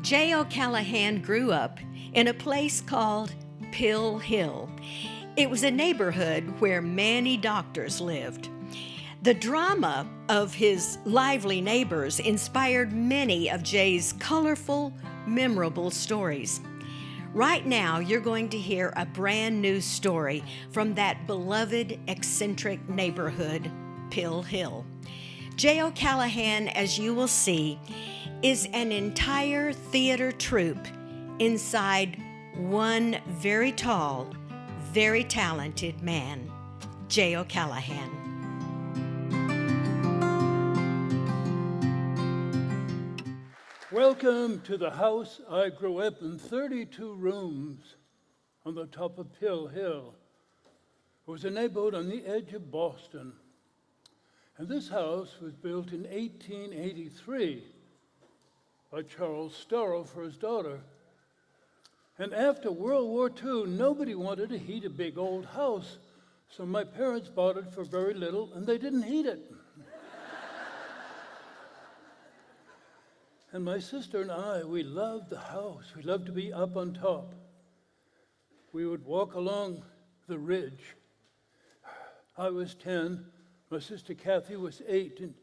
J. O'Callahan grew up in a place called Pill Hill. It was a neighborhood where many doctors lived. The drama of his lively neighbors inspired many of Jay's colorful, memorable stories. Right now, you're going to hear a brand new story from that beloved, eccentric neighborhood, Pill Hill. J. O'Callahan, as you will see, is an entire theater troupe inside one very tall, very talented man, J. O'Callahan. Welcome to the house I grew up in, 32 rooms on the top of Pill Hill. It was a neighborhood on the edge of Boston. And this house was built in 1883 by Charles Storrow for his daughter. And after World War II, nobody wanted to heat a big old house. So my parents bought it for very little, and they didn't heat it. And my sister and I, we loved the house. We loved to be up on top. We would walk along the ridge. I was 10, my sister Kathy was 8, and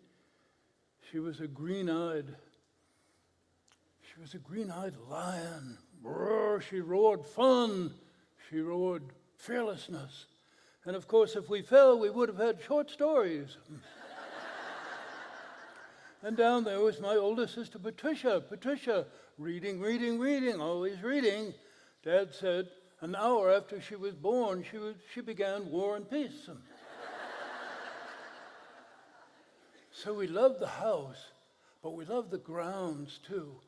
she was a green-eyed lion. Roar, she roared fun. She roared fearlessness. And of course, if we fell, we would have had short stories. And down there was my older sister, Patricia. Patricia, reading, always reading. Dad said an hour after she was born, she began War and Peace. So we loved the house, but we loved the grounds too.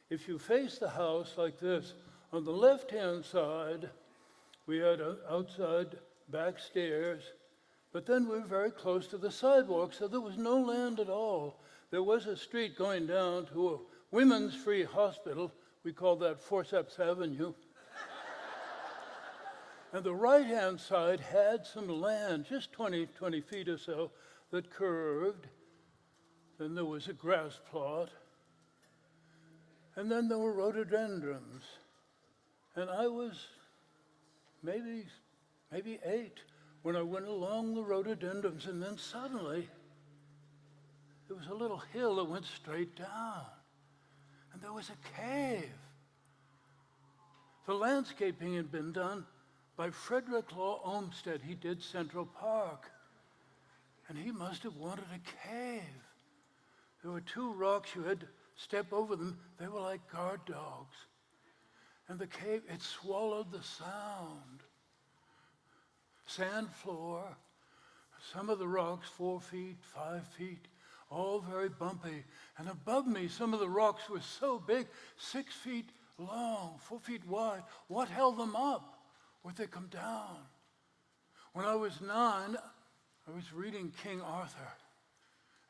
If you face the house like this, on the left-hand side, we had outside back stairs, but then we were very close to the sidewalk, so there was no land at all. There was a street going down to a women's free hospital. We called that Forceps Avenue. And the right-hand side had some land, just 20 feet or so, that curved. Then there was a grass plot. And then there were rhododendrons. And I was maybe 8 when I went along the rhododendrons, and then suddenly there was a little hill that went straight down. And there was a cave. The landscaping had been done by Frederick Law Olmsted. He did Central Park. And he must have wanted a cave. There were 2 rocks, you had to step over them. They were like guard dogs. And the cave, it swallowed the sound. Sand floor, some of the rocks 4 feet, 5 feet, all very bumpy. And above me, some of the rocks were so big, 6 feet long, 4 feet wide. What held them up? Would they come down? When I was 9, I was reading King Arthur.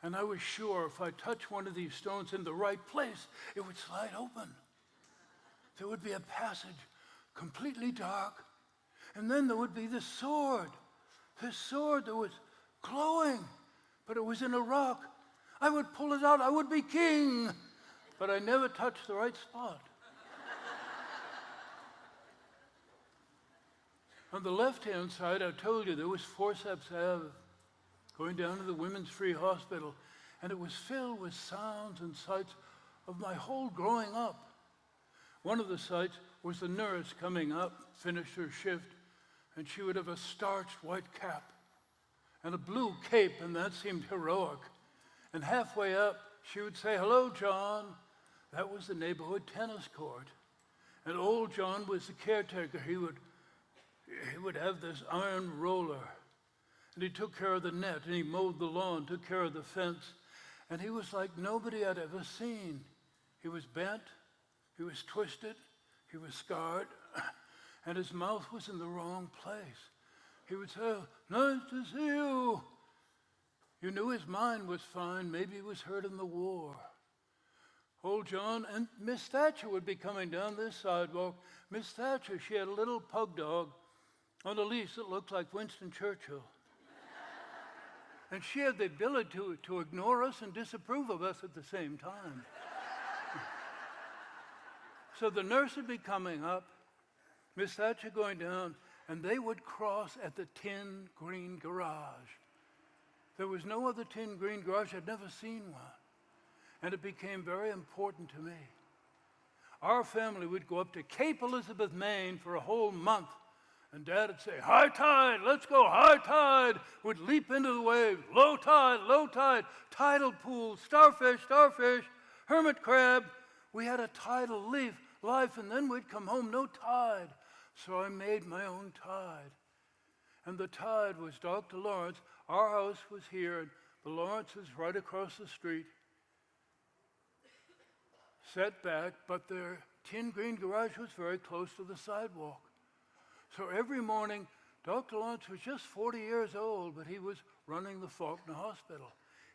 And I was sure if I touched one of these stones in the right place, it would slide open. There would be a passage, completely dark, and then there would be the sword. This sword that was glowing, but it was in a rock. I would pull it out, I would be king, but I never touched the right spot. On the left-hand side, I told you there was Forceps Ave, going down to the Women's Free Hospital, and it was filled with sounds and sights of my whole growing up. One of the sights was the nurse coming up, finished her shift, and she would have a starched white cap and a blue cape, and that seemed heroic. And halfway up, she would say, "Hello, John." That was the neighborhood tennis court. And old John was the caretaker. He would have this iron roller. And he took care of the net, and he mowed the lawn, took care of the fence. And he was like nobody I'd ever seen. He was bent, he was twisted, he was scarred, and his mouth was in the wrong place. He would say, "Nice to see you." You knew his mind was fine. Maybe he was hurt in the war. Old John and Miss Thatcher would be coming down this sidewalk. Miss Thatcher, she had a little pug dog on a leash that looked like Winston Churchill. And she had the ability to ignore us and disapprove of us at the same time. So the nurse would be coming up, Miss Thatcher going down, and they would cross at the Tin Green Garage. There was no other Tin Green Garage. I'd never seen one. And it became very important to me. Our family would go up to Cape Elizabeth, Maine for a whole month. And Dad would say, high tide, let's go, high tide. We'd leap into the waves, low tide, tidal pool, starfish, hermit crab. We had a tidal life, and then we'd come home, no tide. So I made my own tide. And the tide was Dr. Lawrence. Our house was here, and the Lawrences right across the street. Set back, but their Tin Green Garage was very close to the sidewalk. So every morning, Dr. Lawrence was just 40 years old, but he was running the Faulkner Hospital.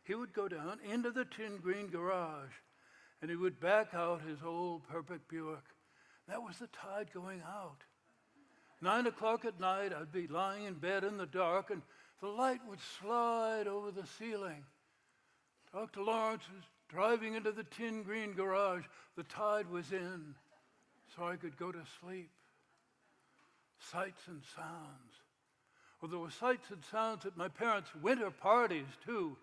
He would go down into the Tin Green Garage, and he would back out his old perfect Buick. That was the tide going out. 9 o'clock at night, I'd be lying in bed in the dark, and the light would slide over the ceiling. Dr. Lawrence was driving into the Tin Green Garage. The tide was in, so I could go to sleep. Sights and sounds. Well, there were sights and sounds at my parents' winter parties, too.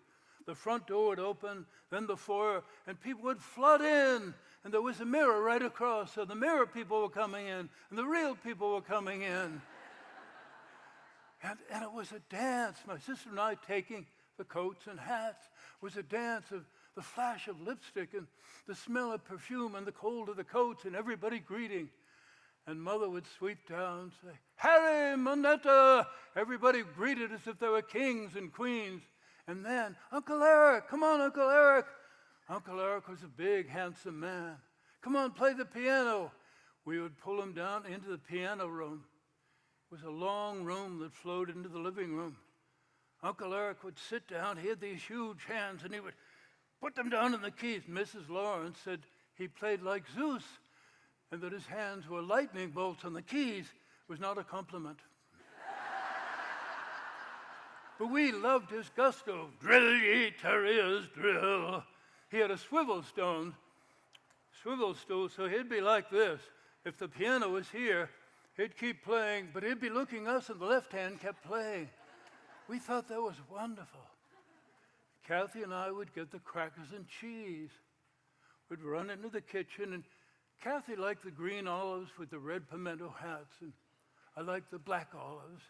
The front door would open, then the foyer, and people would flood in. And there was a mirror right across, so the mirror people were coming in, and the real people were coming in. And it was a dance. My sister and I taking the coats and hats. It was a dance of the flash of lipstick and the smell of perfume and the cold of the coats and everybody greeting. And Mother would sweep down and say, Harry, Monetta. Everybody greeted as if they were kings and queens. And then, Uncle Eric, come on, Uncle Eric. Uncle Eric was a big, handsome man. Come on, play the piano. We would pull him down into the piano room. It was a long room that flowed into the living room. Uncle Eric would sit down. He had these huge hands, and he would put them down in the keys. Mrs. Lawrence said he played like Zeus, and that his hands were lightning bolts on the keys. It was not a compliment. But we loved his gusto. Drill ye terriers, drill. He had a swivel stool, so he'd be like this. If the piano was here, he'd keep playing, but he'd be looking us, and the left hand kept playing. We thought that was wonderful. Kathy and I would get the crackers and cheese. We'd run into the kitchen, and Kathy liked the green olives with the red pimento hats, and I liked the black olives.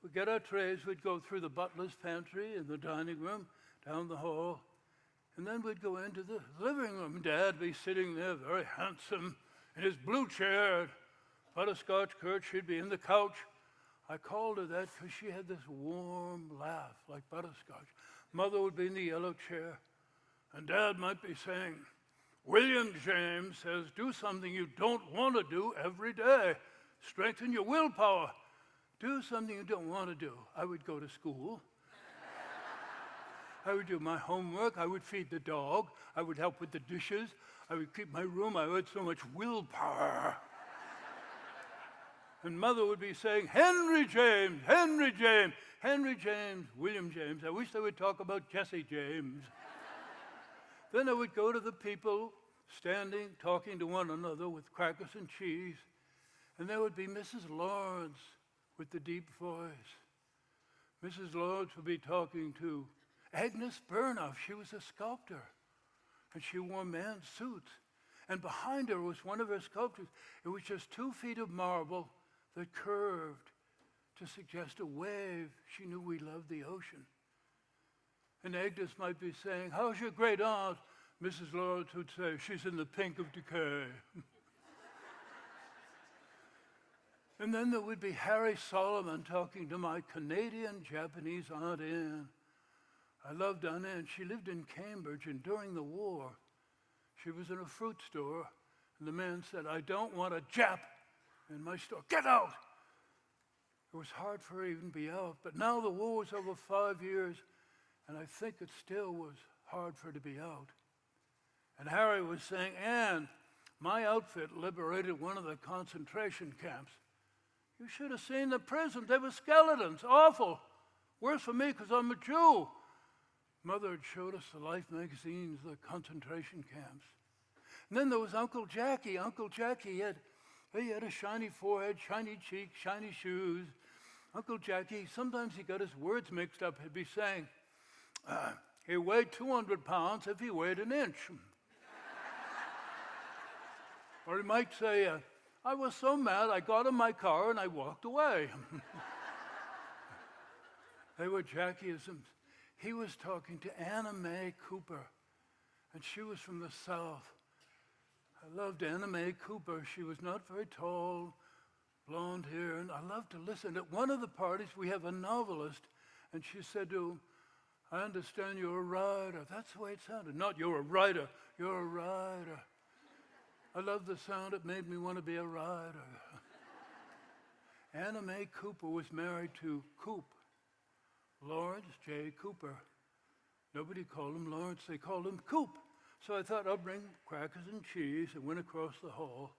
We'd get our trays, we'd go through the butler's pantry and the dining room, down the hall, and then we'd go into the living room. Dad would be sitting there, very handsome, in his blue chair, butterscotch curd. She'd be in the couch. I called her that because she had this warm laugh like butterscotch. Mother would be in the yellow chair, and Dad might be saying, William James says, do something you don't want to do every day. Strengthen your willpower. Do something you don't want to do. I would go to school. I would do my homework. I would feed the dog. I would help with the dishes. I would keep my room. I had so much willpower. And Mother would be saying, Henry James, William James. I wish they would talk about Jesse James. Then I would go to the people standing, talking to one another with crackers and cheese. And there would be Mrs. Lawrence with the deep voice. Mrs. Lawrence would be talking to Agnes Burnoff. She was a sculptor, and she wore man's suits. And behind her was one of her sculptures. It was just 2 feet of marble that curved to suggest a wave. She knew we loved the ocean. And Agnes might be saying, how's your great aunt? Mrs. Lawrence would say, she's in the pink of decay. And then there would be Harry Solomon talking to my Canadian-Japanese Aunt Anne. I loved Aunt Anne. She lived in Cambridge, and during the war, she was in a fruit store, and the man said, I don't want a Jap in my store. Get out! It was hard for her to even be out, but now the war was over 5 years, and I think it still was hard for her to be out. And Harry was saying, Anne, my outfit liberated one of the concentration camps. You should have seen the prison. They were skeletons. Awful. Worse for me because I'm a Jew. Mother had showed us the Life magazines, the concentration camps. And then there was Uncle Jackie. Uncle Jackie he had a shiny forehead, shiny cheeks, shiny shoes. Uncle Jackie, sometimes he got his words mixed up. He'd be saying, he weighed 200 pounds if he weighed an inch. Or he might say, I was so mad I got in my car and I walked away. They were Jackieisms. He was talking to Anna Mae Cooper, and she was from the South. I loved Anna Mae Cooper. She was not very tall, blonde hair, and I loved to listen. At one of the parties, we have a novelist, and she said to him, I understand you're a writer. That's the way it sounded. Not you're a writer, you're a writer. I love the sound. It made me want to be a writer. Anna Mae Cooper was married to Coop, Lawrence J. Cooper. Nobody called him Lawrence, they called him Coop. So I thought I'll bring crackers and cheese and went across the hall.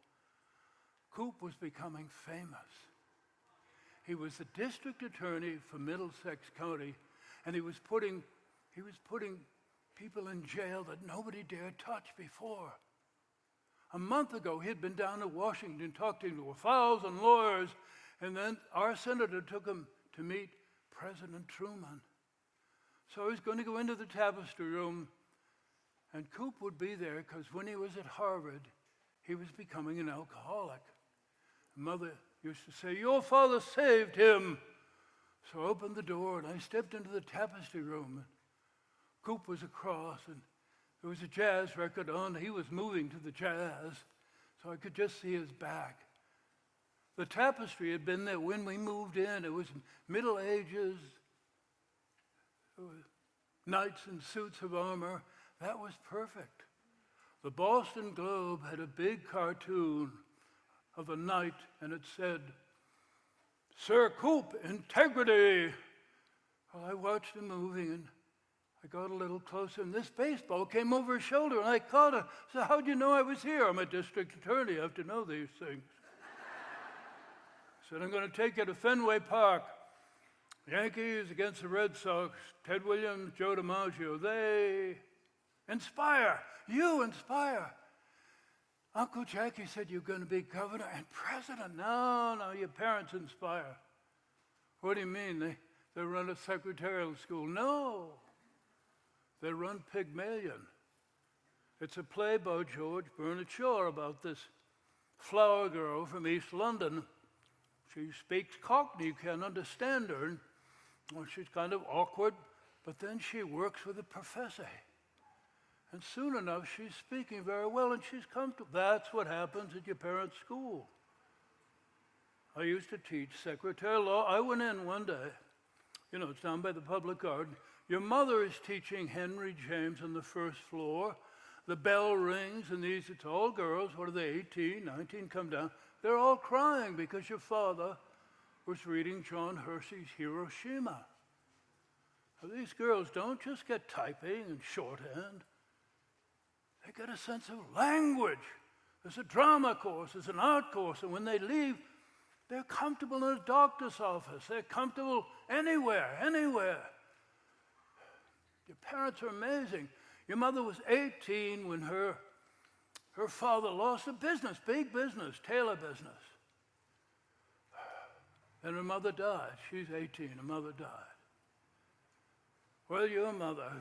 Coop was becoming famous. He was the district attorney for Middlesex County, and he was putting people in jail that nobody dared touch before. A month ago, he had been down to Washington talking to 1,000 lawyers, and then our senator took him to meet President Truman. So he's going to go into the tapestry room, and Coop would be there because when he was at Harvard, he was becoming an alcoholic. Mother used to say, your father saved him. So I opened the door, and I stepped into the tapestry room. And Coop was across, and there was a jazz record on. He was moving to the jazz, so I could just see his back. The tapestry had been there when we moved in. It was Middle Ages. There were knights in suits of armor. That was perfect. The Boston Globe had a big cartoon of a knight, and it said, Sir Coop, integrity. Well, I watched him moving, and I got a little closer, and this baseball came over his shoulder, and I caught it. So how'd you know I was here? I'm a district attorney. I have to know these things. I said, I'm going to take you to Fenway Park. Yankees against the Red Sox. Ted Williams, Joe DiMaggio. They inspire. You inspire. Uncle Jackie said you're going to be governor and president. No, your parents inspire. What do you mean? They run a secretarial school. No. They run Pygmalion. It's a play by George Bernard Shaw about this flower girl from East London. She speaks Cockney, you can't understand her. And, well, she's kind of awkward, but then she works with a professor. And soon enough, she's speaking very well, and she's comfortable. That's what happens at your parents' school. I used to teach secretarial law. I went in one day, it's down by the public garden. Your mother is teaching Henry James on the first floor. The bell rings, and it's all girls. What are they, 18, 19, come down. They're all crying because your father was reading John Hersey's Hiroshima. Now, these girls don't just get typing and shorthand. They get a sense of language. There's a drama course, there's an art course, and when they leave, they're comfortable in a doctor's office. They're comfortable anywhere. Your parents are amazing. Your mother was 18 when her father lost a business, big business, tailor business. And her mother died. She's 18, her mother died. Well, your mother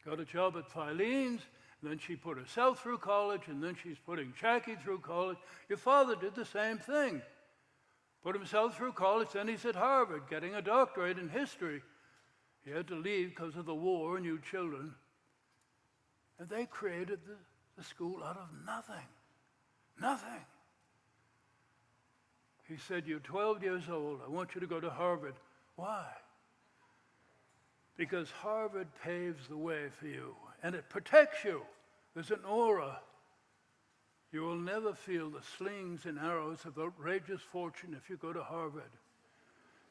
got a job at Filene's, and then she put herself through college, and then she's putting Jackie through college. Your father did the same thing. Put himself through college, then he's at Harvard, getting a doctorate in history. He had to leave because of the war and you children. And they created the school out of nothing. Nothing. He said, you're 12 years old. I want you to go to Harvard. Why? Because Harvard paves the way for you, and it protects you. There's an aura. You will never feel the slings and arrows of outrageous fortune if you go to Harvard.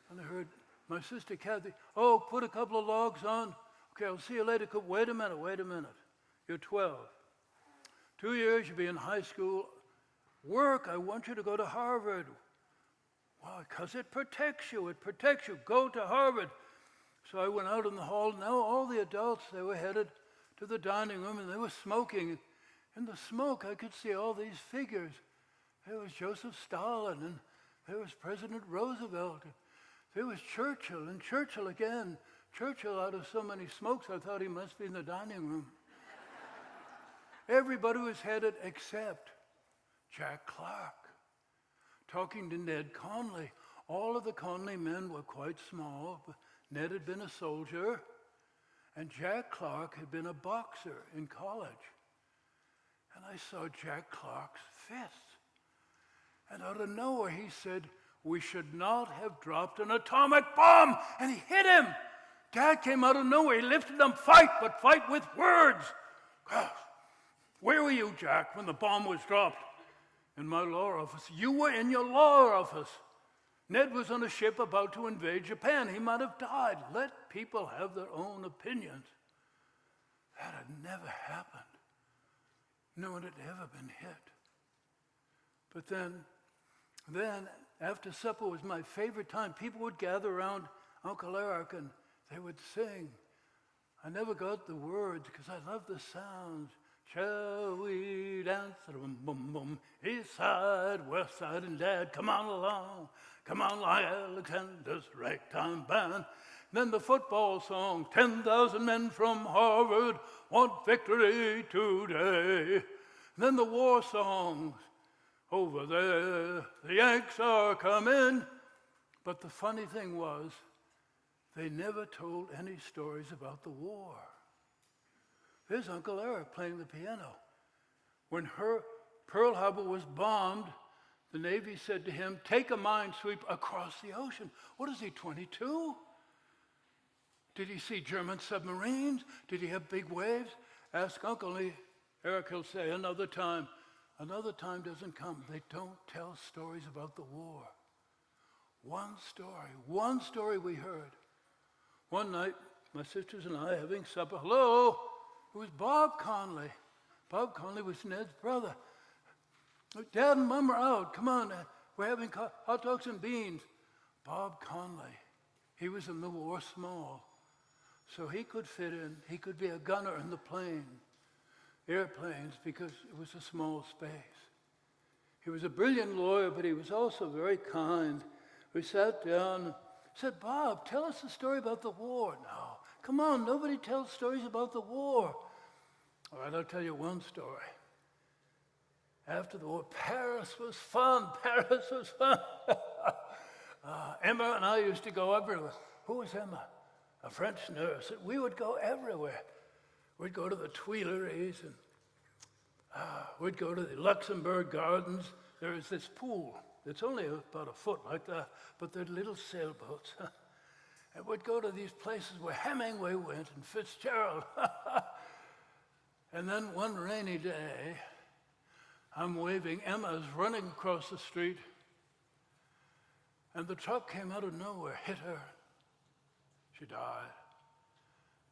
And I heard my sister Kathy, put a couple of logs on. Okay, I'll see you later. Wait a minute. You're 12. 2 years, you'll be in high school. Work, I want you to go to Harvard. Why? Because it protects you. Go to Harvard. So I went out in the hall. Now all the adults, they were headed to the dining room, and they were smoking. In the smoke, I could see all these figures. There was Joseph Stalin, and there was President Roosevelt. There was Churchill, and Churchill again. Churchill, out of so many smokes, I thought he must be in the dining room. Everybody was headed except Jack Clark, talking to Ned Conley. All of the Conley men were quite small. But Ned had been a soldier, and Jack Clark had been a boxer in college. And I saw Jack Clark's fists. And out of nowhere, he said, "We should not have dropped an atomic bomb." And he hit him. Dad came out of nowhere. He lifted him, "Fight, but fight with words." Gosh, where were you, Jack, when the bomb was dropped? In my law office. You were in your law office. Ned was on a ship about to invade Japan. He might have died. Let people have their own opinions. That had never happened. No one had ever been hit. But then after supper was my favorite time. People would gather around Uncle Eric and they would sing. I never got the words because I love the sounds. Shall we dance? Boom, boom, boom. East side, west side, and Dad, come on along. Come on like Alexander's ragtime band. Then the football song, 10,000 men from Harvard want victory today. Then the war songs, over there, the Yanks are coming. But the funny thing was, they never told any stories about the war. There's Uncle Eric playing the piano. When Pearl Harbor was bombed, the Navy said to him, "Take a mine sweep across the ocean." What is he, 22? Did he see German submarines? Did he have big waves? Ask Uncle Eric, he'll say, another time. Another time doesn't come. They don't tell stories about the war. One story we heard. One night, my sisters and I having supper. Hello, it was Bob Conley. Bob Conley was Ned's brother. Dad and Mom are out. Come on, we're having hot dogs and beans. Bob Conley, he was in the war small. So he could fit in. He could be a gunner in the airplanes, because it was a small space. He was a brilliant lawyer, but he was also very kind. We sat down and said, "Bob, tell us a story about the war." "No, come on, nobody tells stories about the war." "All right, I'll tell you one story. After the war, Paris was fun. Emma and I used to go everywhere. Who was Emma? A French nurse. We would go everywhere. We'd go to the Tuileries, and we'd go to the Luxembourg Gardens. There is this pool. It's only about a foot like that, but they're little sailboats. And we'd go to these places where Hemingway went and Fitzgerald. And then one rainy day, I'm waving. Emma's running across the street, and the truck came out of nowhere, hit her. She died.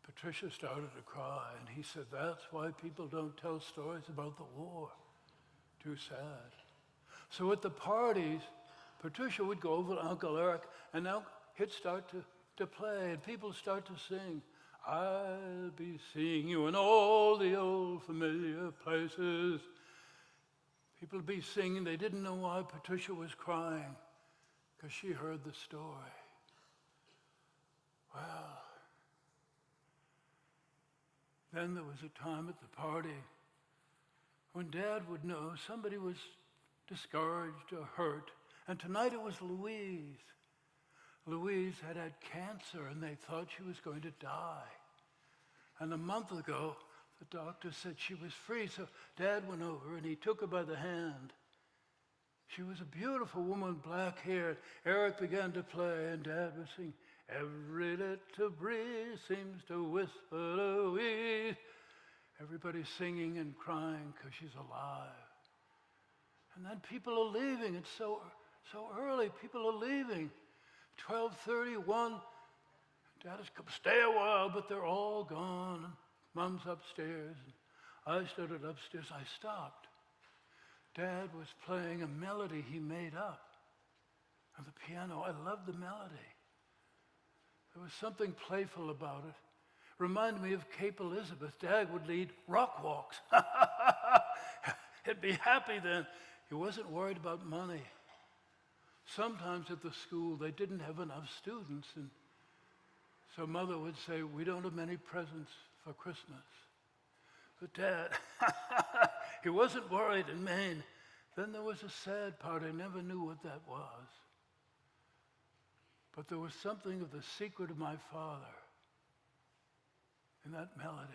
Patricia started to cry, and he said, "That's why people don't tell stories about the war. Too sad." So at the parties, Patricia would go over to Uncle Eric, and now he'd start to play, and people start to sing. "I'll be seeing you in all the old familiar places." People would be singing. They didn't know why Patricia was crying, because she heard the story. Well, then there was a time at the party when Dad would know somebody was discouraged or hurt. And tonight it was Louise. Louise had had cancer, and they thought she was going to die. And a month ago, the doctor said she was free, so Dad went over and he took her by the hand. She was a beautiful woman, black hair. Eric began to play, and Dad was singing, "Every little breeze seems to whisper Louise." Everybody's singing and crying because she's alive. And then people are leaving. It's so early. People are leaving. 12:31. Dad has come, "Stay a while," but they're all gone. And Mom's upstairs. And I started upstairs. I stopped. Dad was playing a melody he made up on the piano. I loved the melody. There was something playful about it. Reminded me of Cape Elizabeth. Dad would lead rock walks. He'd be happy then. He wasn't worried about money. Sometimes at the school, they didn't have enough students, and so Mother would say, we don't have many presents for Christmas. But Dad, he wasn't worried in Maine. Then there was a sad part. I never knew what that was. But there was something of the secret of my father in that melody.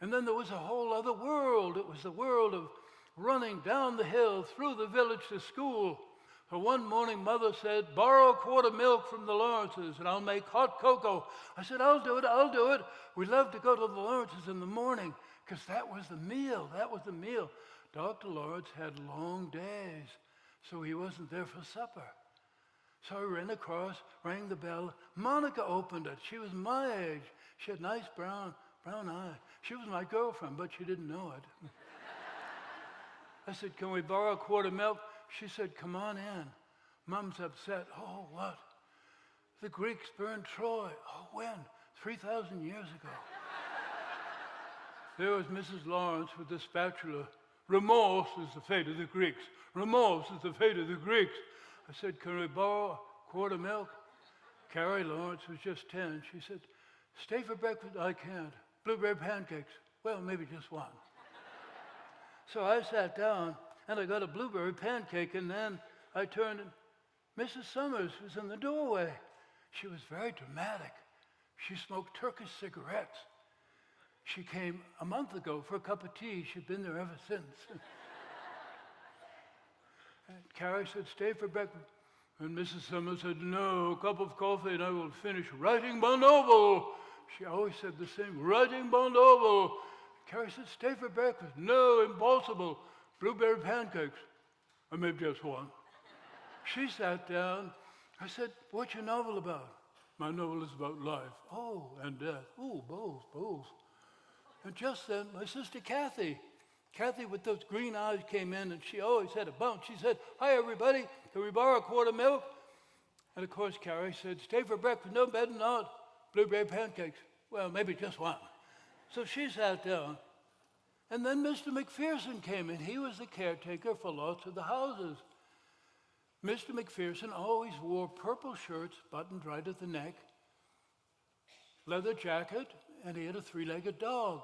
And then there was a whole other world. It was the world of running down the hill through the village to school. So one morning, Mother said, borrow a quart of milk from the Lawrences and I'll make hot cocoa. I said, I'll do it. We loved to go to the Lawrences in the morning because that was the meal. Dr. Lawrence had long days, so he wasn't there for supper. So I ran across, rang the bell. Monica opened it. She was my age. She had nice brown eyes. She was my girlfriend, but she didn't know it. I said, can we borrow a quart of milk? She said, come on in. Mom's upset. Oh, what? The Greeks burned Troy. Oh, when? 3,000 years ago. There was Mrs. Lawrence with the spatula. Remorse is the fate of the Greeks. Remorse is the fate of the Greeks. I said, can we borrow a quart of milk? Carrie Lawrence was just 10. She said, stay for breakfast. I can't. Blueberry pancakes. Well, maybe just one. So I sat down, and I got a blueberry pancake, and then I turned, and Mrs. Summers was in the doorway. She was very dramatic. She smoked Turkish cigarettes. She came a month ago for a cup of tea. She'd been there ever since. And Carrie said, stay for breakfast. And Mrs. Summers said, no, a cup of coffee and I will finish writing my novel. She always said the same, writing my novel. Carrie said, stay for breakfast. No, impossible. Blueberry pancakes. Or maybe just one. She sat down. I said, what's your novel about? My novel is about life. Oh, and death. Oh, both. And just then, my sister Kathy with those green eyes came in, and she always had a bounce. She said, hi, everybody. Can we borrow a quart of milk? And, of course, Carrie said, stay for breakfast. No, better not. Blueberry pancakes. Well, maybe just one. So she sat down. And then Mr. McPherson came in. He was the caretaker for lots of the houses. Mr. McPherson always wore purple shirts buttoned right at the neck, leather jacket, and he had a three-legged dog.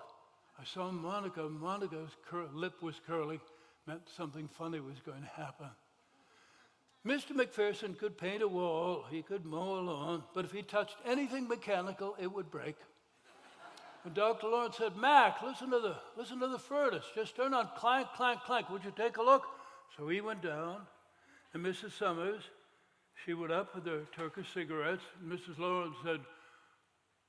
I saw Monica. Monica's lip was curling. Meant something funny was going to happen. Mr. McPherson could paint a wall. He could mow a lawn. But if he touched anything mechanical, it would break. And Dr. Lawrence said, Mac, listen to the furnace. Just turn on clank, clank, clank. Would you take a look? So he went down. And Mrs. Summers, she went up with her Turkish cigarettes. And Mrs. Lawrence said,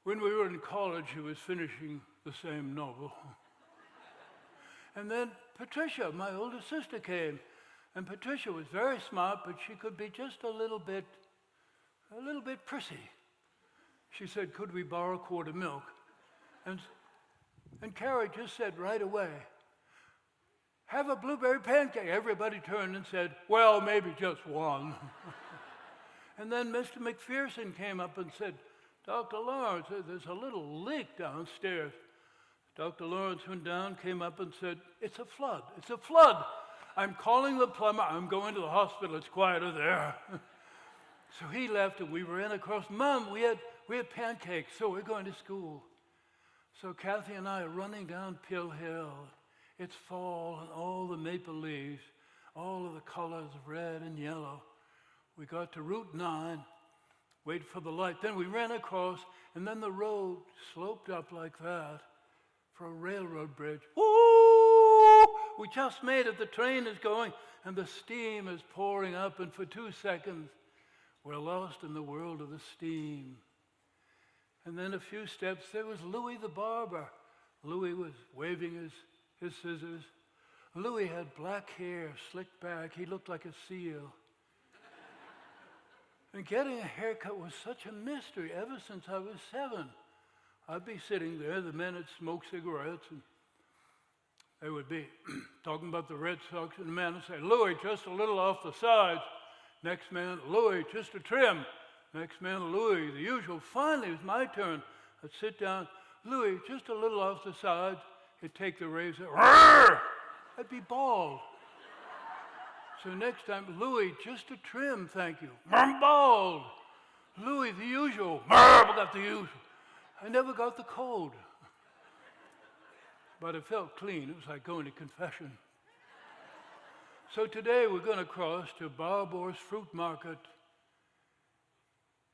when we were in college, she was finishing the same novel. And then Patricia, my older sister, came. And Patricia was very smart, but she could be just a little bit prissy. She said, could we borrow a quart of milk? And Carrie just said right away, have a blueberry pancake. Everybody turned and said, well, maybe just one. And then Mr. McPherson came up and said, Dr. Lawrence, there's a little leak downstairs. Dr. Lawrence went down, came up and said, it's a flood. I'm calling the plumber. I'm going to the hospital. It's quieter there. So he left and we ran across. Mom, we had pancakes, so we're going to school. So Kathy and I are running down Pill Hill. It's fall and all the maple leaves, all of the colors, red and yellow. We got to Route 9, wait for the light. Then we ran across, and then the road sloped up like that for a railroad bridge. Woo! We just made it. The train is going, and the steam is pouring up, and for 2 seconds, we're lost in the world of the steam. And then a few steps, there was Louis the barber. Louis was waving his scissors. Louis had black hair, slicked back. He looked like a seal. And getting a haircut was such a mystery ever since I was 7. I'd be sitting there, the men had smoked cigarettes, and they would be talking about the Red Sox, and the man would say, Louis, just a little off the sides. Next man, Louis, just a trim. Next man, Louis, the usual. Finally, it was my turn. I'd sit down. Louis, just a little off the sides. He'd take the razor, "Rrr!" I'd be bald. So next time, "Louis, just a trim, thank you." "I'm bald." "Louis, the usual." "I got the usual." I never got the code. But it felt clean. It was like going to confession. So today we're going to cross to Barbour's Fruit Market,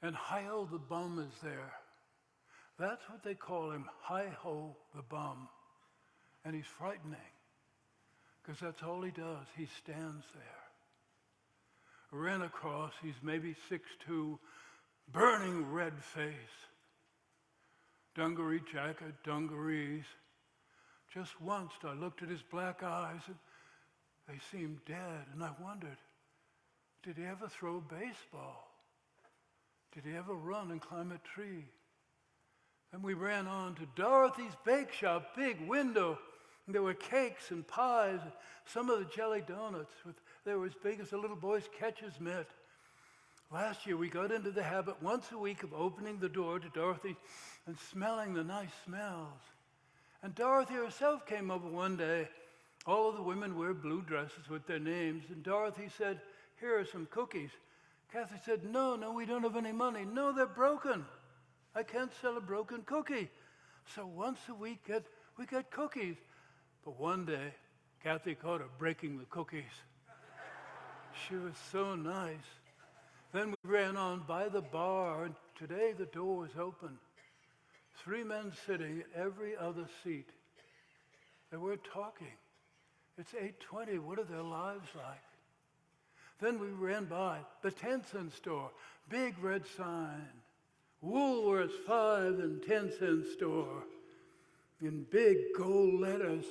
and Hi-Ho the Bum is there. That's what they call him, Hi-Ho the Bum. And he's frightening, because that's all he does. He stands there. Ran across, he's maybe 6'2", burning red face, dungaree jacket, dungarees. Just once I looked at his black eyes, and they seemed dead, and I wondered, did he ever throw a baseball? Did he ever run and climb a tree? Then we ran on to Dorothy's Bake Shop, big window. And there were cakes and pies, some of the jelly donuts. They were as big as a little boy's catcher's mitt. Last year we got into the habit once a week of opening the door to Dorothy and smelling the nice smells. And Dorothy herself came over one day. All of the women wear blue dresses with their names. And Dorothy said, "Here are some cookies." Kathy said, No, we don't have any money. "No, they're broken. I can't sell a broken cookie." So once a week we get cookies. But one day, Kathy caught her breaking the cookies. She was so nice. Then we ran on by the bar, and today the door was open. 3 men sitting at every other seat. They were talking. It's 8:20. What are their lives like? Then we ran by the 10-cent store, big red sign. Woolworths 5 and 10-cent store in big gold letters.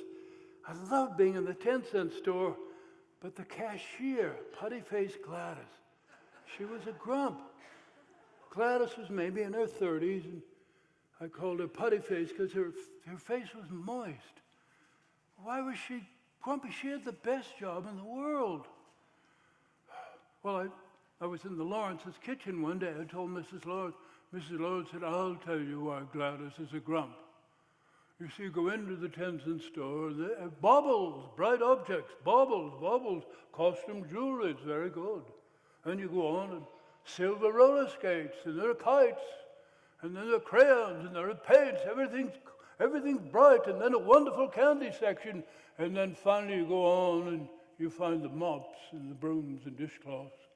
I love being in the 10-cent store, but the cashier, putty-faced Gladys, she was a grump. Gladys was maybe in her 30s, and I called her putty-faced because her face was moist. Why was she grumpy? She had the best job in the world. Well, I was in the Lawrence's kitchen one day. I told Mrs. Lawrence. Mrs. Lawrence said, "I'll tell you why Gladys is a grump. You see, go into the 10-cent store, and there are baubles, bright objects, baubles, costume jewelry, it's very good. And you go on, and silver roller skates, and there are kites, and then there are crayons, and there are paints, everything's bright, and then a wonderful candy section, and then finally you go on, and you find the mops and the brooms and dishcloths.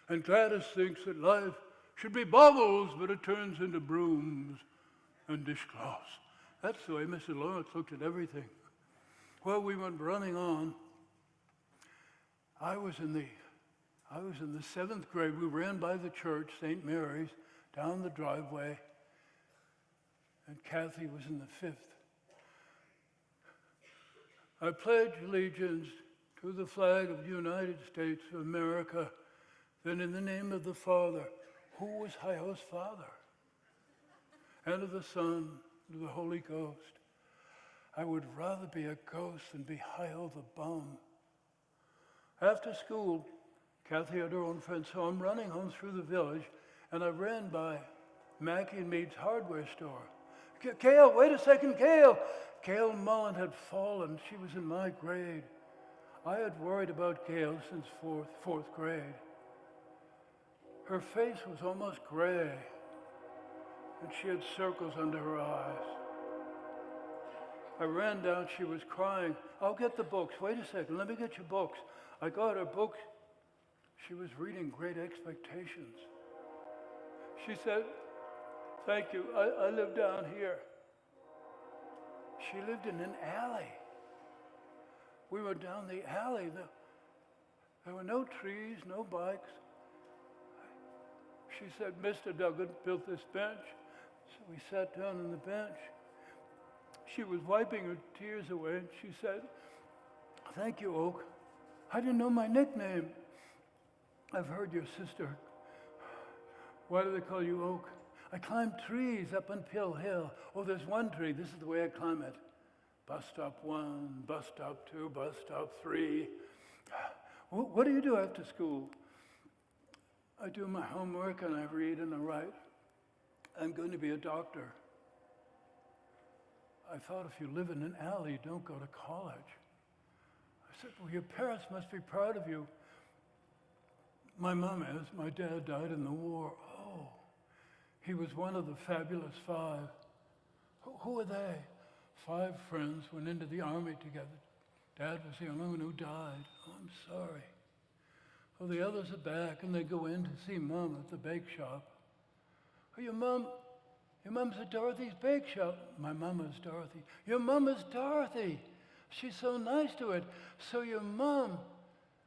And Gladys thinks that life should be baubles, but it turns into brooms and dishcloths." That's the way Mrs. Lawrence looked at everything. Well, we went running on. I was in the 7th grade. We ran by the church, St. Mary's, down the driveway, and Kathy was in the 5th. I pledge allegiance to the flag of the United States of America, then in the name of the Father, who was Hi-Ho's father, and of the Son, and of the Holy Ghost. I would rather be a ghost than be Hi-Ho the Bum. After school, Kathy had her own friends, so I'm running home through the village, and I ran by Mackie and Mead's hardware store. Gail, wait a second, Gail! Gail Mullen had fallen. She was in my grade. I had worried about Gail since fourth grade. Her face was almost gray, and she had circles under her eyes. I ran down, she was crying. "I'll get the books. Wait a second, let me get your books." I got her books. She was reading Great Expectations. She said, "Thank you, I live down here." She lived in an alley. We were down the alley. There were no trees, no bikes. She said, "Mr. Duggan built this bench." So we sat down on the bench. She was wiping her tears away, and she said, "Thank you, Oak. I didn't know my nickname." "I've heard your sister." "Why do they call you Oak?" "I climb trees up on Pill Hill. Oh, there's one tree. This is the way I climb it. Bus stop 1, bus stop 2, bus stop 3. What do you do after school?" "I do my homework and I read and I write. I'm going to be a doctor." I thought if you live in an alley, you don't go to college. I said, well, your parents must be proud of you. My mom is. My dad died in the war. Oh, he was one of the fabulous five. Who are they? 5 friends went into the army together. Dad was the only one who died. Oh, I'm sorry. Well, the others are back, and they go in to see Mom at the bake shop. Oh, your mom's at Dorothy's bake shop. My mom is Dorothy. Your mom is Dorothy. She's so nice to it. So your mom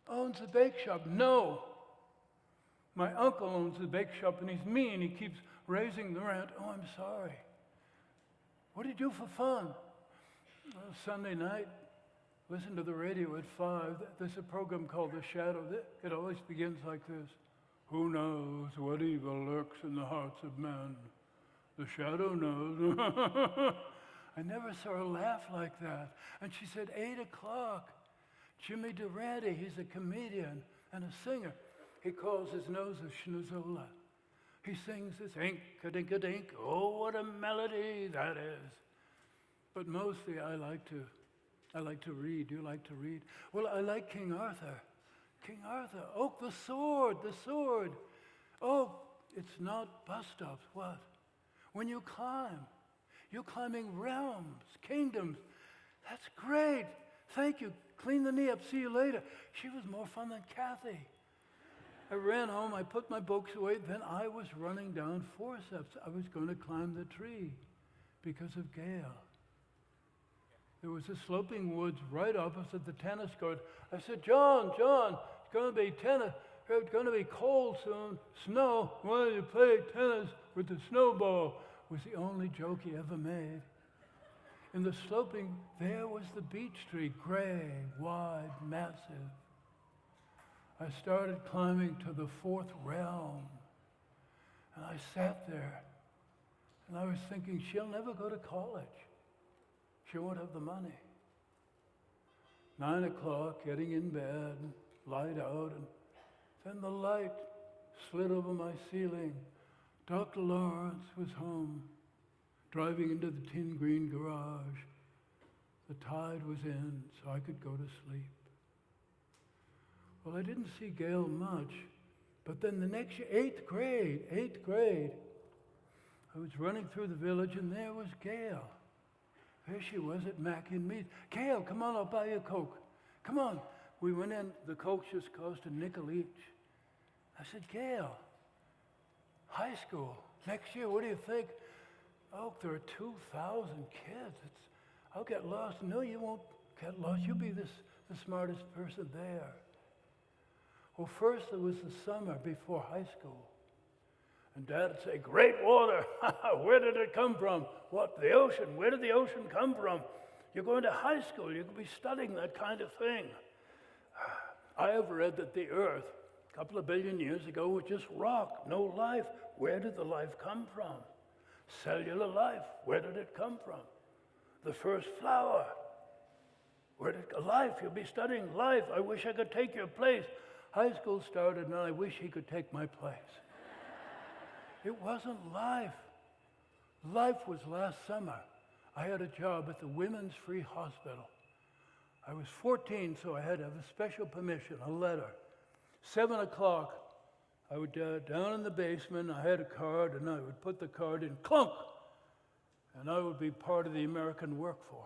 owns the bake shop. No. My uncle owns the bake shop, and he's mean. He keeps raising the rent. Oh, I'm sorry. What do you do for fun? Well, Sunday night, listen to the radio at 5. There's a program called The Shadow. It always begins like this. Who knows what evil lurks in the hearts of men? The shadow knows. I never saw her laugh like that. And she said, 8 o'clock. Jimmy Durante, he's a comedian and a singer. He calls his nose a schnozola. He sings this ink-a-dink-a-dink. Oh, what a melody that is. But mostly I like to read. Do you like to read? Well, I like King Arthur. King Arthur. Oh, the sword. Oh, it's not bus stops. What? When you climb, you're climbing realms, kingdoms. That's great. Thank you. Clean the knee up. See you later. She was more fun than Kathy. I ran home. I put my books away. Then I was running down forceps. I was going to climb the tree because of Gail. There was a sloping woods right opposite the tennis court. I said, John, it's going to be cold soon. Snow. Why don't you play tennis with the snowball? Was the only joke he ever made. In the sloping, there was the beech tree, gray, wide, massive. I started climbing to the 4th realm, and I sat there, and I was thinking, she'll never go to college. She won't have the money. 9 o'clock, getting in bed, light out, and then the light slid over my ceiling. Dr. Lawrence was home, driving into the tin green garage. The tide was in, so I could go to sleep. Well, I didn't see Gail much, but then the next year, 8th grade, I was running through the village, and there was Gail. There she was at Mackie and Mead. Gail, come on, I'll buy you a Coke. Come on. We went in, the Coke just cost a nickel each. I said, Gail, high school, next year, what do you think? Oh, there are 2,000 kids. I'll get lost. No, you won't get lost. You'll be the smartest person there. Well, first there was the summer before high school. And Dad would say, great water. Where did it come from? What, the ocean? Where did the ocean come from? You're going to high school. You could be studying that kind of thing. I have read that the earth, a couple of billion years ago, was just rock, no life. Where did the life come from? Cellular life. Where did it come from? The first flower. Where did life? You'll be studying life. I wish I could take your place. High school started, and I wish he could take my place. It wasn't life. Life was last summer. I had a job at the Women's Free Hospital. I was 14, so I had to have a special permission, a letter. 7 o'clock, I would down in the basement, I had a card, and I would put the card in, clunk, and I would be part of the American workforce.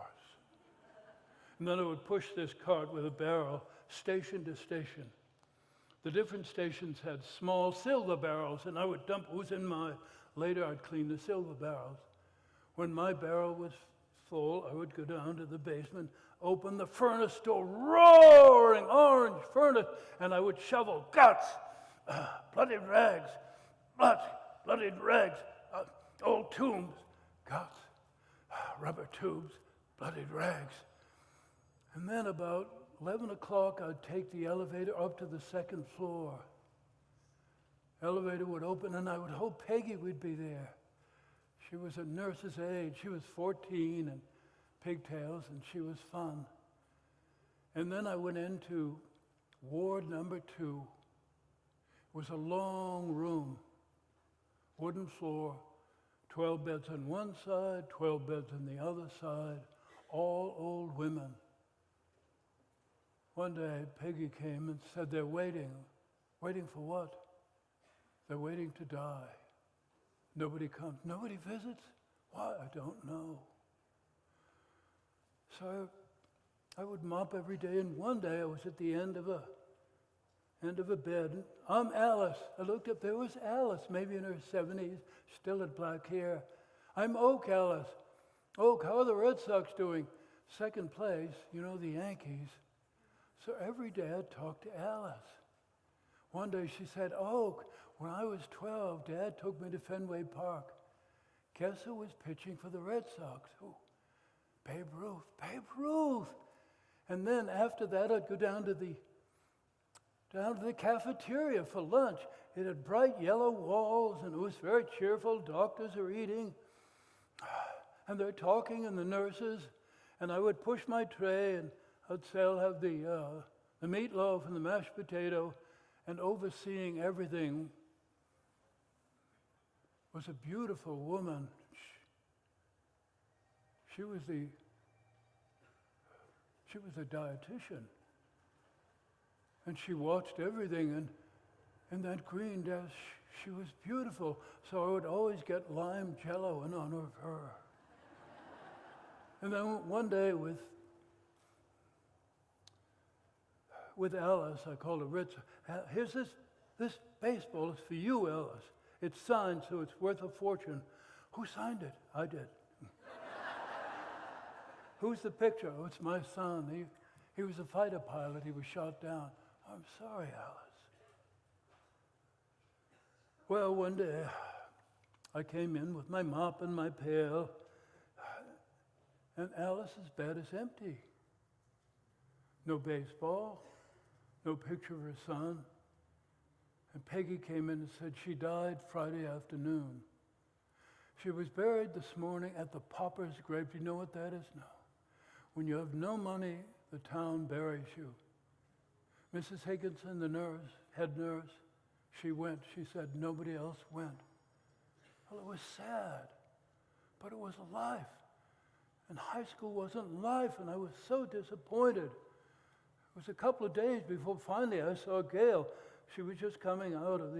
And then I would push this cart with a barrel, station to station. The different stations had small silver barrels, and I would dump what was in mine. Later, I'd clean the silver barrels. When my barrel was full, I would go down to the basement, open the furnace door, roaring orange furnace, and I would shovel guts, bloodied rags, bloodied rags, old tombs, guts, rubber tubes, bloodied rags. And then about 11 o'clock, I'd take the elevator up to the 2nd floor. Elevator would open, and I would hope Peggy would be there. She was a nurse's aide. She was 14 and pigtails, and she was fun. And then I went into ward number 2. It was a long room, wooden floor, 12 beds on one side, 12 beds on the other side, all old women. One day, Peggy came and said, they're waiting. Waiting for what? They're waiting to die. Nobody comes. Nobody visits? Why? I don't know. So I would mop every day, and one day I was at the end of a bed. I'm Alice. I looked up, there was Alice, maybe in her 70s, still had black hair. I'm Oak, Alice. Oak, how are the Red Sox doing? Second place, you know, the Yankees. So every day I'd talk to Alice. One day she said, Oak, when I was 12, Dad took me to Fenway Park. Guess who was pitching for the Red Sox? Who? Babe Ruth. Babe Ruth! And then after that, I'd go down to the cafeteria for lunch. It had bright yellow walls, and it was very cheerful. Doctors are eating, and they're talking, and the nurses. And I would push my tray, and I'd say, I'll have the meatloaf and the mashed potato, and overseeing everything was a beautiful woman. She was a dietitian. And she watched everything, and in that green dress, she was beautiful. So I would always get lime jello in honor of her. And then one day with Alice, I called her Ritz. Here's this baseball is for you, Alice. It's signed, so it's worth a fortune. Who signed it? I did. Who's the picture? Oh, it's my son. He was a fighter pilot. He was shot down. I'm sorry, Alice. Well, one day I came in with my mop and my pail, and Alice's bed is empty. No baseball, no picture of her son. And Peggy came in and said she died Friday afternoon. She was buried this morning at the pauper's grave. Do you know what that is now? When you have no money, the town buries you. Mrs. Higginson, the nurse, head nurse, she went. She said nobody else went. Well, it was sad, but it was life. And high school wasn't life, and I was so disappointed. It was a couple of days before finally I saw Gail. She was just coming out of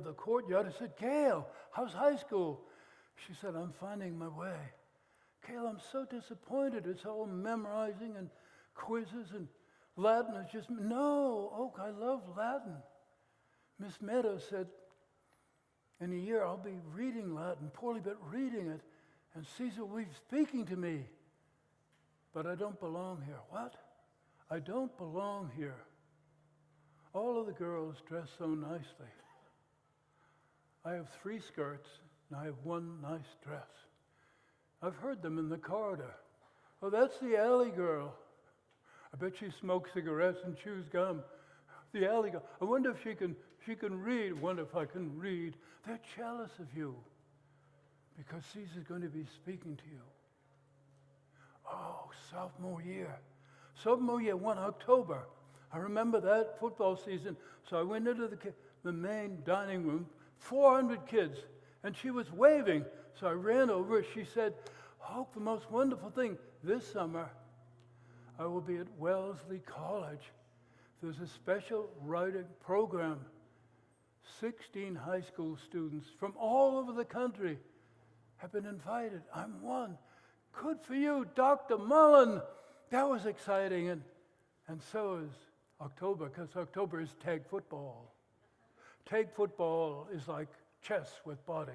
the courtyard. I said, Gail, how's high school? She said, I'm finding my way. Gail, I'm so disappointed. It's all memorizing and quizzes, and Latin is just, no, Oak, I love Latin. Miss Meadows said, in a year I'll be reading Latin, poorly, but reading it, and Caesar will be speaking to me. But I don't belong here. What? I don't belong here. All of the girls dress so nicely. I have 3 skirts, and I have 1 nice dress. I've heard them in the corridor. Oh, that's the alley girl. I bet she smokes cigarettes and chews gum. The alley girl. I wonder if she can read. I wonder if I can read. They're jealous of you because Caesar's going to be speaking to you. Oh, sophomore year. Sophomore year, 1 October. I remember that football season. So I went into the main dining room, 400 kids, and she was waving. So I ran over. She said, Hope, the most wonderful thing, this summer I will be at Wellesley College. There's a special writing program. 16 high school students from all over the country have been invited. I'm one. Good for you, Dr. Mullen. That was exciting. And so is October, because October is tag football. Tag football is like chess with bodies.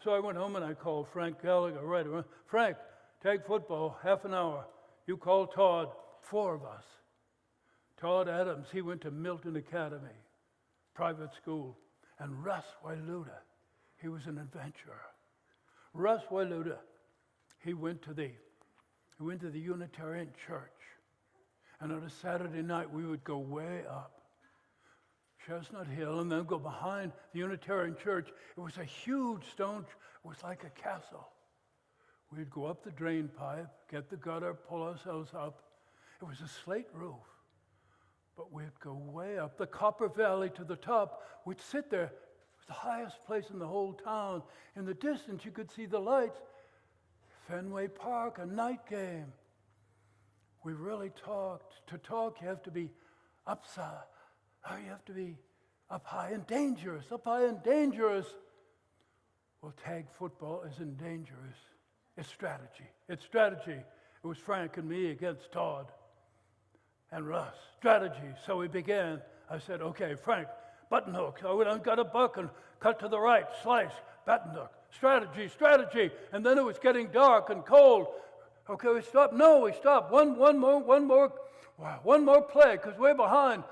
So I went home and I called Frank Gallagher right around. Frank, tag football, half an hour. You call Todd, 4 of us. Todd Adams, he went to Milton Academy, private school. And Russ Wailuda, he was an adventurer. Russ Wailuda, he went to the Unitarian Church. And on a Saturday night, we would go way up Chestnut Hill and then go behind the Unitarian Church. It was a huge stone, it was like a castle. We'd go up the drain pipe, get the gutter, pull ourselves up. It was a slate roof, but we'd go way up the Copper Valley to the top. We'd sit there the highest place in the whole town. In the distance, you could see the lights. Fenway Park, a night game. We really talked. To talk, you have to be upside. You have to be up high and dangerous, up high and dangerous. Well, tag football isn't dangerous. It's strategy. It's strategy. It was Frank and me against Todd and Russ. Strategy. So we began. I said, okay, Frank, button hook. So I got a buck and cut to the right, slice, button hook. Strategy, strategy. And then it was getting dark and cold. Okay, we stopped. No, we stopped. One more play, because we're behind.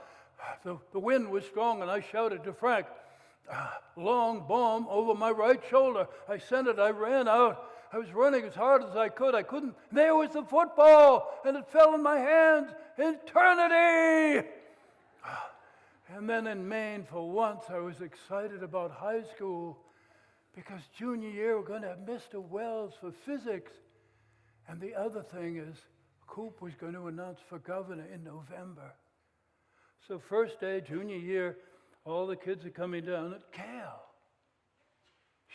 The wind was strong, and I shouted to Frank, long bomb over my right shoulder. I sent it. I ran out. I was running as hard as I could. I couldn't. There was the football, and it fell in my hands. Eternity! And then in Maine, for once, I was excited about high school, because junior year, we're going to have Mr. Wells for physics. And the other thing is, Coop was going to announce for governor in November. So first day, junior year, all the kids are coming down at Gail.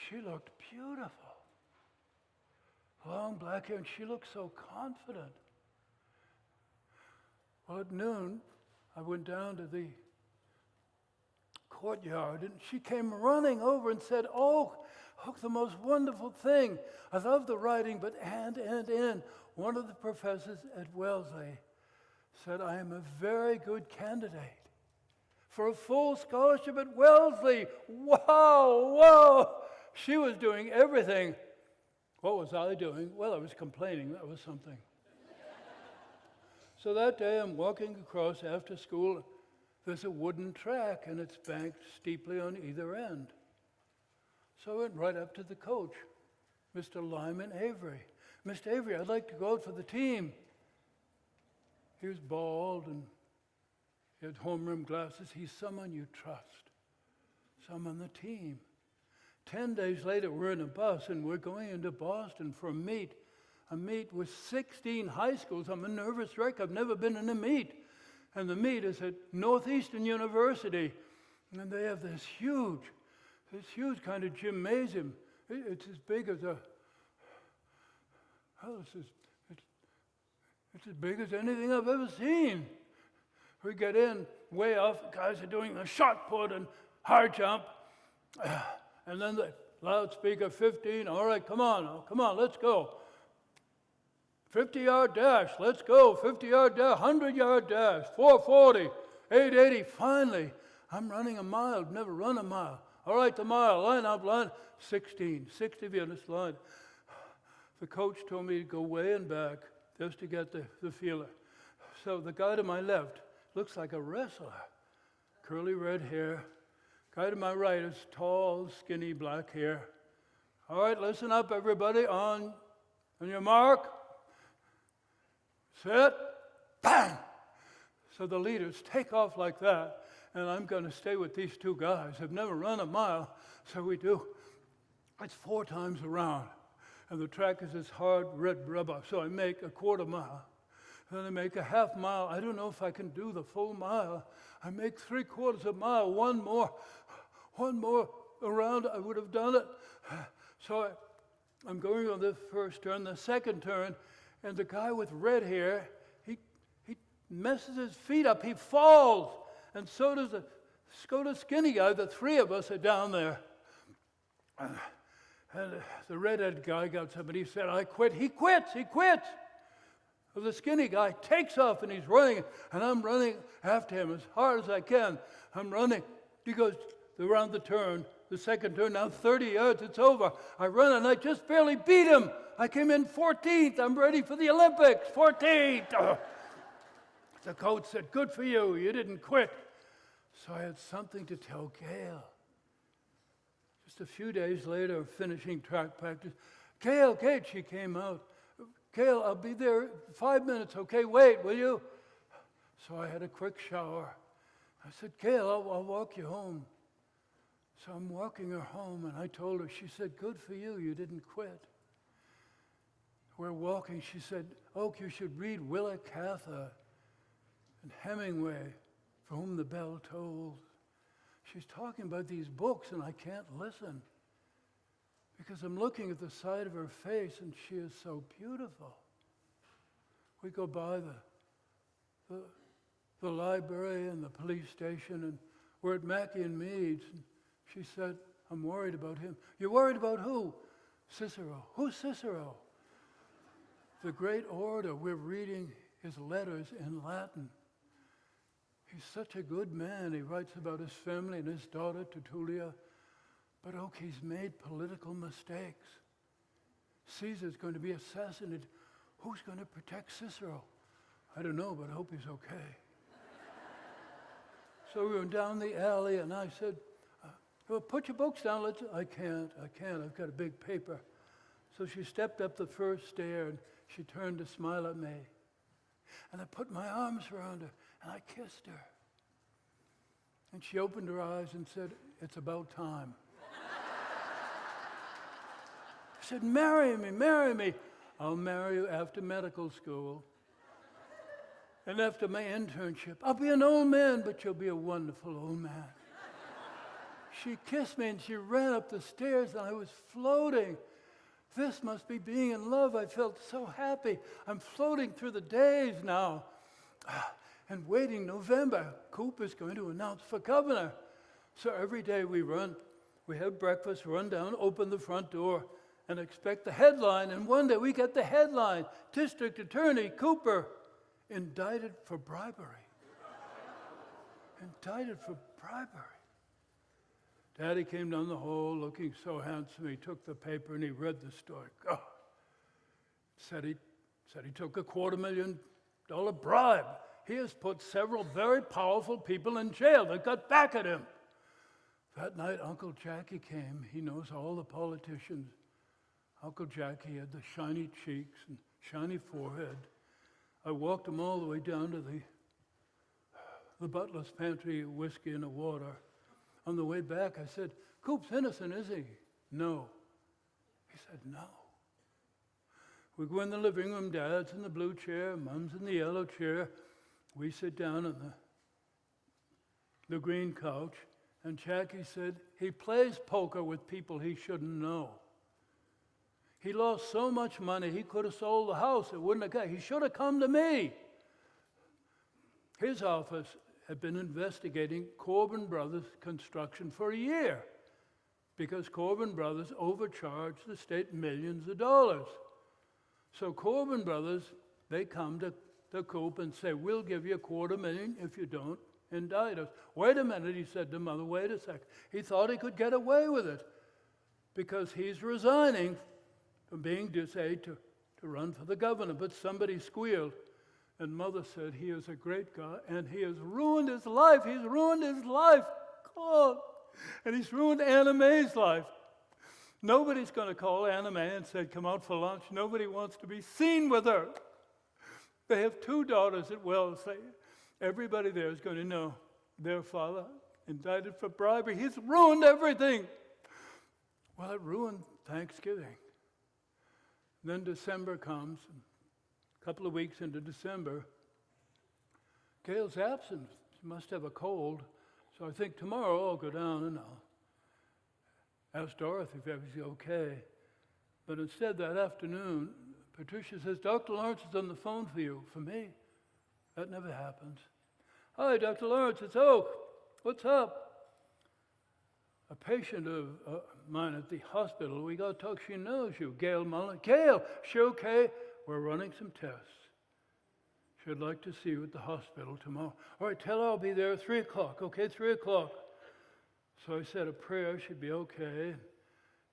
She looked beautiful. Long black hair, and she looked so confident. Well, at noon, I went down to the courtyard, and she came running over and said, oh, the most wonderful thing. I love the writing, but and one of the professors at Wellesley said, I am a very good candidate for a full scholarship at Wellesley. Whoa. She was doing everything. What was I doing? Well, I was complaining. That was something. So that day, I'm walking across after school. There's a wooden track, and it's banked steeply on either end. So I went right up to the coach, Mr. Lyman Avery. Mr. Avery, I'd like to go out for the team. He was bald, and he had homeroom glasses. He's someone you trust, someone on the team. 10 days later, we're in a bus, and we're going into Boston for a meet with 16 high schools. I'm a nervous wreck. I've never been in a meet. And the meet is at Northeastern University. And they have this huge kind of gymnasium. It's as big as it's as big as anything I've ever seen. We get in way off. The guys are doing the shot put and high jump. And then the loudspeaker, 15. All right, come on, let's go. 50-yard dash, let's go. 50-yard dash, 100-yard dash, 440, 880. Finally, I'm running a mile. I've never run a mile. All right, the mile, line up, line. 16, 60 of you on this line. The coach told me to go way in back just to get the feeler. So the guy to my left looks like a wrestler. Curly red hair. Guy to my right is tall, skinny, black hair. All right, listen up, everybody. On your mark. Set, bang! So the leaders take off like that, and I'm going to stay with these two guys. I've never run a mile, so we do. It's 4 times around, and the track is this hard red rubber, so I make a quarter mile. Then I make a half mile. I don't know if I can do the full mile. I make 3/4 of a mile, one more around, I would have done it. So I'm going on the first turn, the second turn, and the guy with red hair, he messes his feet up. He falls. And so does the skinny guy. The 3 of us are down there. And the redhead guy got somebody. He said, I quit. He quits. Well, the skinny guy takes off, and he's running. And I'm running after him as hard as I can. I'm running. He goes around the turn. The second turn, now 30 yards, it's over. I run, and I just barely beat him. I came in 14th. I'm ready for the Olympics. 14th. Oh. The coach said, good for you. You didn't quit. So I had something to tell Gail. Just a few days later, finishing track practice, Gail, Kate, she came out. Gail, I'll be there 5 minutes. Okay, wait, will you? So I had a quick shower. I said, Gail, I'll walk you home. So I'm walking her home, and I told her, she said, good for you. You didn't quit. We're walking. She said, Oak, you should read Willa Cather and Hemingway, For Whom the Bell Tolls. she's talking about these books and I can't listen because I'm looking at the side of her face and she is so beautiful. We go by the library and the police station, and we're at Mackey and Mead's, and she said, I'm worried about him. You're worried about who? Cicero. Who's Cicero? The great orator. We're reading his letters in Latin. He's such a good man. He writes about his family and his daughter, Tertulia. But he's made political mistakes. Caesar's going to be assassinated. Who's going to protect Cicero? I don't know, but I hope he's okay. So we went down the alley, and I said, well, put your books down. I can't. I've got a big paper. So she stepped up the first stair, and she turned to smile at me. And I put my arms around her, and I kissed her. And she opened her eyes and said, it's about time. I said, marry me. I'll marry you after medical school. And after my internship, I'll be an old man, but you'll be a wonderful old man. She kissed me and she ran up the stairs and I was floating. This must be being in love. I felt so happy. I'm floating through the days now. And waiting November, Coop is going to announce for governor. So every day we have breakfast, run down, open the front door, and expect the headline. And one day we get the headline, District Attorney Cooper indicted for bribery. Indicted for bribery. Daddy came down the hall looking so handsome. He took the paper and he read the story. God. Said he took a $250,000 bribe. He has put several very powerful people in jail that got back at him. That night, Uncle Jackie came. He knows all the politicians. Uncle Jackie had the shiny cheeks and shiny forehead. I walked him all the way down to the butler's pantry, whiskey and a water. On the way back, I said, Coop's innocent, is he? No. He said, no. We go in the living room. Dad's in the blue chair. Mom's in the yellow chair. We sit down on the green couch. And Jackie said, he plays poker with people he shouldn't know. He lost so much money, he could have sold the house. It wouldn't have got. He should have come to me. His office had been investigating Corbin Brothers construction for a year because Corbin Brothers overcharged the state millions of dollars. So Corbin Brothers, they come to Coop and say, we'll give you $250,000 if you don't indict us. Wait a minute, he said to Mother, wait a second. He thought he could get away with it because he's resigning from being disabled to run for the governor. But somebody squealed. And Mother said, he is a great guy, and he has ruined his life. He's ruined his life. God. And he's ruined Anna Mae's life. Nobody's going to call Anna Mae and say, come out for lunch. Nobody wants to be seen with her. They have 2 daughters at Wells. Everybody there is going to know their father indicted for bribery. He's ruined everything. Well, it ruined Thanksgiving. Then December comes. A couple of weeks into December, Gail's absent. She must have a cold. So I think tomorrow I'll go down and I'll ask Dorothy if everything's okay. But instead that afternoon, Patricia says, Dr. Lawrence is on the phone for you. For me, that never happens. Hi, Dr. Lawrence, it's Oak. What's up? A patient of mine at the hospital, we got to talk. She knows you, Gail Mullen. Gail, she okay? We're running some tests. She'd like to see you at the hospital tomorrow. All right, tell her I'll be there at 3 o'clock, okay? 3 o'clock. So I said a prayer, she'd be okay.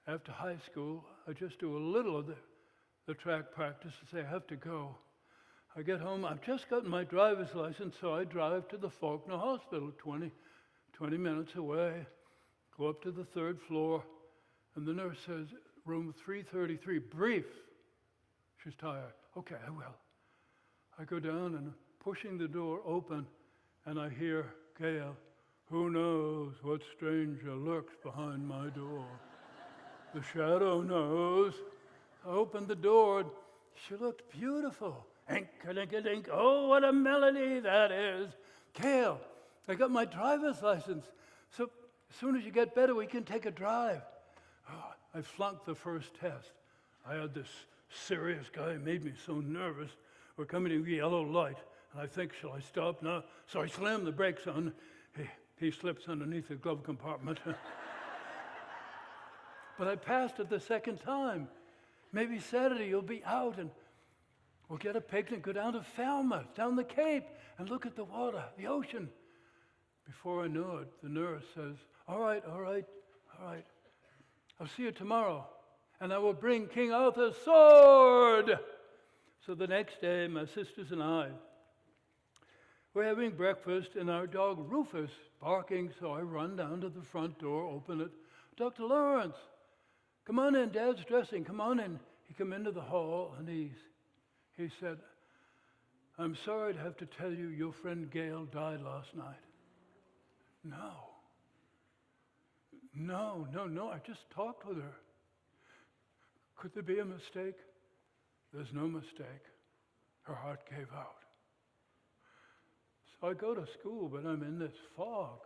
After high school, I just do a little of the track practice and say, I have to go. I get home, I've just gotten my driver's license, so I drive to the Faulkner Hospital, 20 minutes away, go up to the 3rd floor, and the nurse says, room 333, brief. She's tired. Okay, I will. I go down and pushing the door open, and I hear Gail, who knows what stranger lurks behind my door? The shadow knows. I opened the door, and she looked beautiful. Ink-a-dink-a-dink, oh, what a melody that is. Gail, I got my driver's license. So As soon as you get better, we can take a drive. Oh, I flunked the first test. I had this serious guy, made me so nervous. We're coming to a yellow light, and I think, shall I stop now? So I slammed the brakes on. He slips underneath the glove compartment. But I passed it the second time. Maybe Saturday you'll be out and we'll get a picnic, go down to Falmouth, down the Cape, and look at the water, the ocean. Before I knew it, the nurse says, all right. I'll see you tomorrow, and I will bring King Arthur's sword. So the next day, my sisters and I were having breakfast, and our dog Rufus barking, so I run down to the front door, open it. Dr. Lawrence, come on in, Dad's dressing, come on in. He came into the hall, and he said, I'm sorry to have to tell you your friend Gail died last night. No, I just talked with her. Could there be a mistake? There's no mistake. Her heart gave out. So I go to school, but I'm in this fog.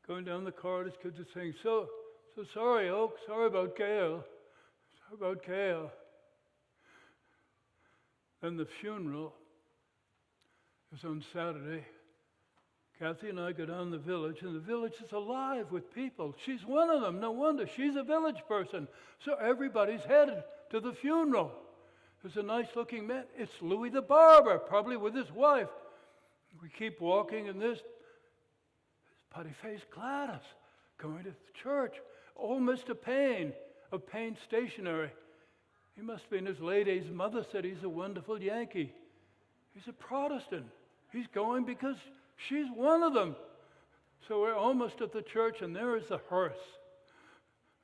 Going down the corridors, kids are saying, so sorry, Oak, sorry about Gail. Then the funeral is on Saturday. Kathy and I go down the village, and the village is alive with people. She's one of them, no wonder. She's a village person. So everybody's headed to the funeral. There's a nice-looking man. It's Louis the barber, probably with his wife. We keep walking, and this putty-faced Gladys going to church. Old Mr. Payne of Payne Stationery. He must be in his late 80s. Mother said he's a wonderful Yankee. He's a Protestant. He's going because she's one of them. So we're almost at the church, and there is the hearse.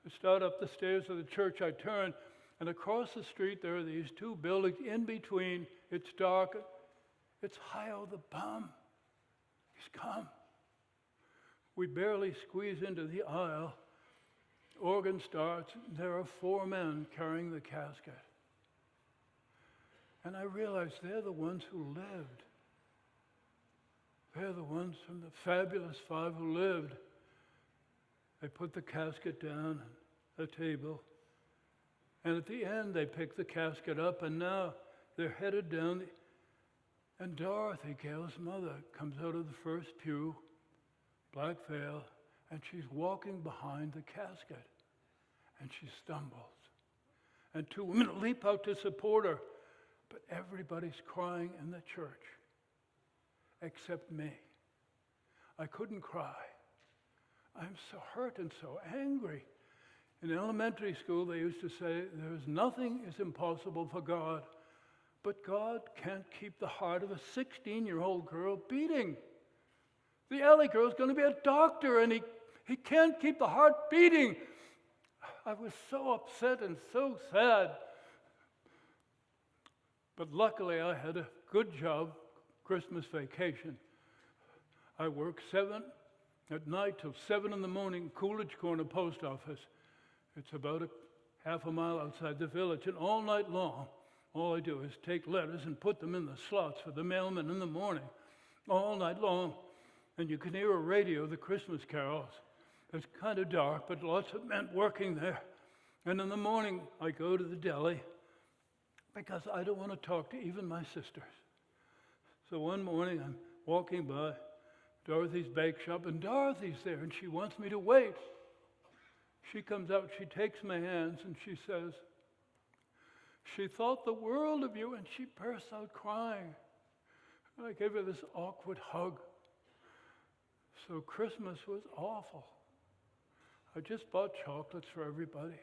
I start up the stairs of the church. I turn, and across the street there are these two buildings. In between, it's dark. It's Hio the bum. He's come. We barely squeeze into the aisle. Organ starts. There are 4 men carrying the casket. And I realize they're the ones who lived. They're the ones from the fabulous 5 who lived. They put the casket down on a table. And at the end, they pick the casket up, and now they're headed down. And Dorothy, Gail's mother, comes out of the first pew, black veil, and she's walking behind the casket. And she stumbles. And 2 women leap out to support her. But everybody's crying in the church, except me. I couldn't cry. I'm so hurt and so angry. In elementary school, they used to say, there's nothing is impossible for God, but God can't keep the heart of a 16-year-old girl beating. The alley girl's going to be a doctor, and he can't keep the heart beating. I was so upset and so sad. But luckily, I had a good job, Christmas vacation. I worked 7 at night till 7 in the morning, Coolidge Corner Post Office. It's about a half a mile outside the village, and all night long, all I do is take letters and put them in the slots for the mailman in the morning, all night long. And you can hear a radio, the Christmas carols. It's kind of dark, but lots of men working there. And in the morning, I go to the deli, because I don't want to talk to even my sisters. So one morning, I'm walking by Dorothy's bake shop, and Dorothy's there, and she wants me to wait. She comes out, she takes my hands, and she says, she thought the world of you, and she bursts out crying. And I gave her this awkward hug. So Christmas was awful. I just bought chocolates for everybody.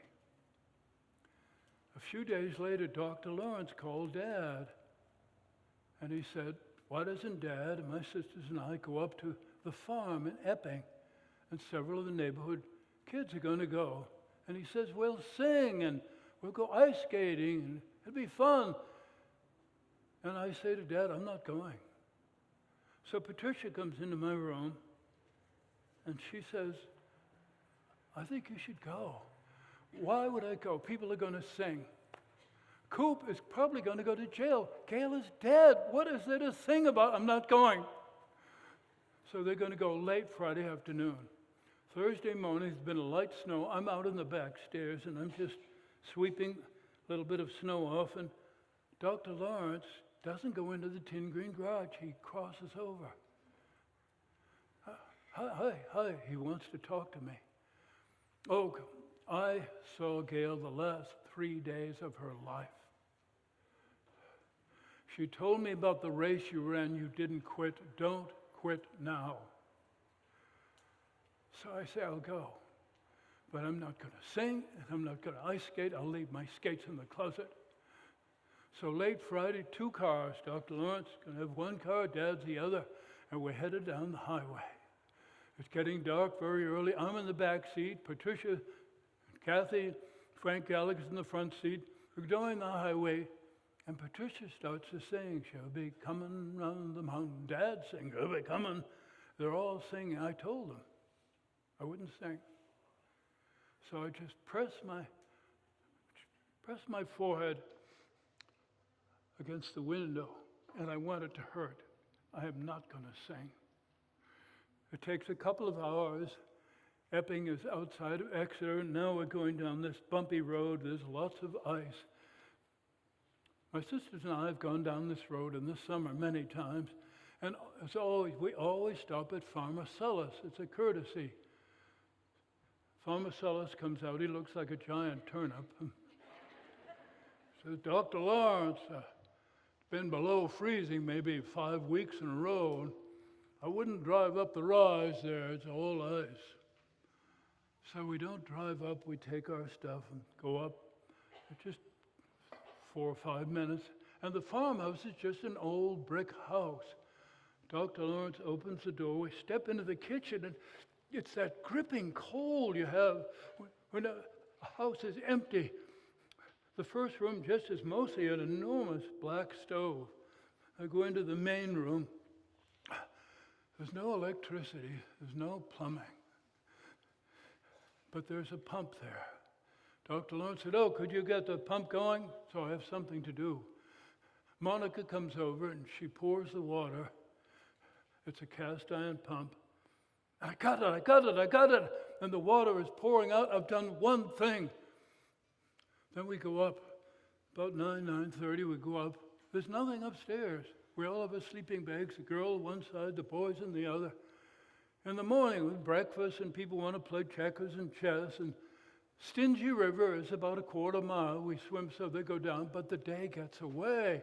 A few days later, Dr. Lawrence called Dad, and he said, why doesn't Dad and my sisters and I go up to the farm in Epping, and several of the neighborhood kids are going to go. And he says, we'll sing, and we'll go ice skating, and it'll be fun. And I say to Dad, I'm not going. So Patricia comes into my room, and she says, I think you should go. Why would I go? People are going to sing. Coop is probably going to go to jail. Gail is dead. What is there to sing about? I'm not going. So they're going to go late Friday afternoon. Thursday morning, it's been a light snow. I'm out in the back stairs and I'm just sweeping a little bit of snow off, and Dr. Lawrence doesn't go into the Tin Green Garage. He crosses over. Hi, he wants to talk to me. Oh, I saw Gail the last 3 days of her life. She told me about the race you ran. You didn't quit. Don't quit now. So I say, I'll go. But I'm not going to sing, and I'm not going to ice skate. I'll leave my skates in the closet. So late Friday, 2 cars. Dr. Lawrence going to have 1 car, Dad's the other, and we're headed down the highway. It's getting dark very early. I'm in the back seat. Patricia, Kathy, Frank Gallagher's in the front seat. We're going the highway, and Patricia starts to sing, "She'll be coming round the mountain." Dad sing, "She'll be coming." They're all singing. I told them I wouldn't sing. So I just press my forehead against the window, and I want it to hurt. I am not going to sing. It takes a couple of hours. Epping is outside of Exeter, and now we're going down this bumpy road. There's lots of ice. My sisters and I have gone down this road in the summer many times, and as always, we always stop at Farmer Sullis. It's a courtesy. Farmer Sullis comes out. He looks like a giant turnip. Says, "Dr. Lawrence, it's been below freezing maybe 5 weeks in a row. I wouldn't drive up the rise there. It's all ice." So we don't drive up. We take our stuff and go up. It's just 4 or 5 minutes. And the farmhouse is just an old brick house. Dr. Lawrence opens the door. We step into the kitchen, and it's that gripping cold you have when a house is empty. The first room just is mostly an enormous black stove. I go into the main room. There's no electricity. There's no plumbing. But there's a pump there. Dr. Lawrence said, "Oh, could you get the pump going? So I have something to do." Monica comes over and she pours the water. It's a cast iron pump. I got it. And the water is pouring out. I've done one thing. Then we go up. About 9:30, we go up. There's nothing upstairs. We all have our sleeping bags, the girl one side, the boys on the other. In the morning with breakfast, and people want to play checkers and chess, and Stingy River is about a quarter mile. We swim so they go down, but the day gets away.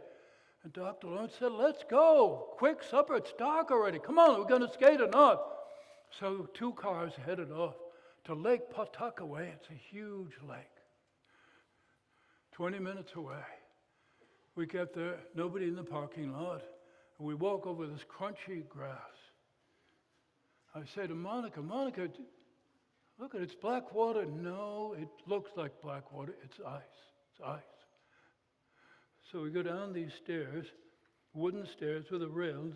And Dr. Lawrence said, "Let's go. Quick supper. It's dark already. Come on, we're going to skate or not." So 2 cars headed off to Lake Pawtuckaway. It's a huge lake. 20 minutes away. We get there, nobody in the parking lot. And we walk over this crunchy grass. I say to Monica, "Look, it's black water." "No, it looks like black water. It's ice. It's ice." So we go down these stairs, wooden stairs with a rail,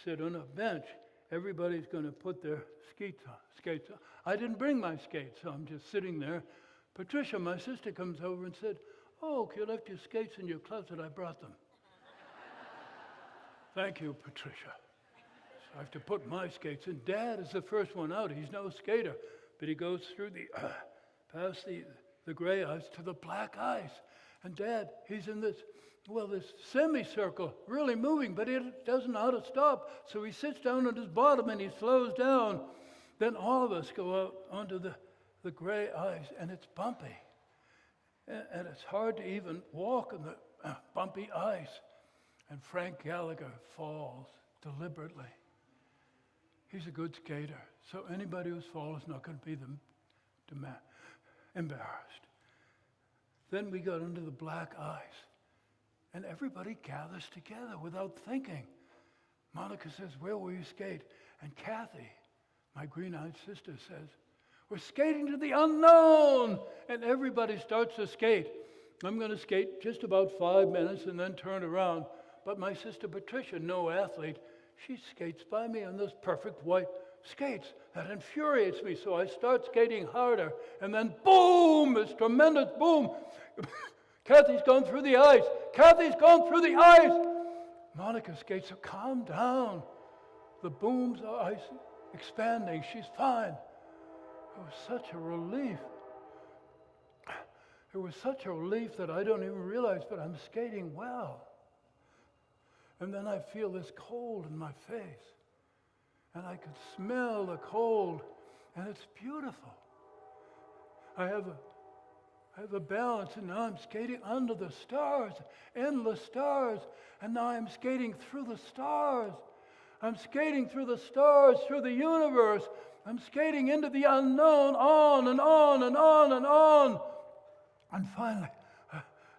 sit on a bench. Everybody's going to put their skates on. I didn't bring my skates, so I'm just sitting there. Patricia, my sister, comes over and said, "Oh, you left your skates in your closet. I brought them." Thank you, Patricia. So I have to put my skates in. Dad is the first one out. He's no skater, but he goes through past the gray ice to the black ice. And Dad, he's in this semicircle, really moving, but he doesn't know how to stop. So he sits down on his bottom and he slows down. Then all of us go out onto the gray ice, and it's bumpy. And it's hard to even walk on the bumpy ice. And Frank Gallagher falls deliberately. He's a good skater, so anybody who's fallen is not going to be embarrassed. Then we got into the black ice, and everybody gathers together without thinking. Monica says, "Where will you skate?" And Kathy, my green-eyed sister, says, "We're skating to the unknown!" And everybody starts to skate. I'm going to skate just about 5 minutes and then turn around. But my sister Patricia, no athlete, she skates by me on those perfect white skates. That infuriates me, so I start skating harder. And then boom, this tremendous boom. Kathy's gone through the ice. Kathy's gone through the ice. Monica skates, so calm down. The booms are ice expanding. She's fine. It was such a relief. It was such a relief that I don't even realize, but I'm skating well. And then I feel this cold in my face. And I could smell the cold, and it's beautiful. I have a balance, and now I'm skating under the stars, endless stars, and now I'm skating through the stars. I'm skating through the stars, through the universe. I'm skating into the unknown, on and on and on and on. And finally,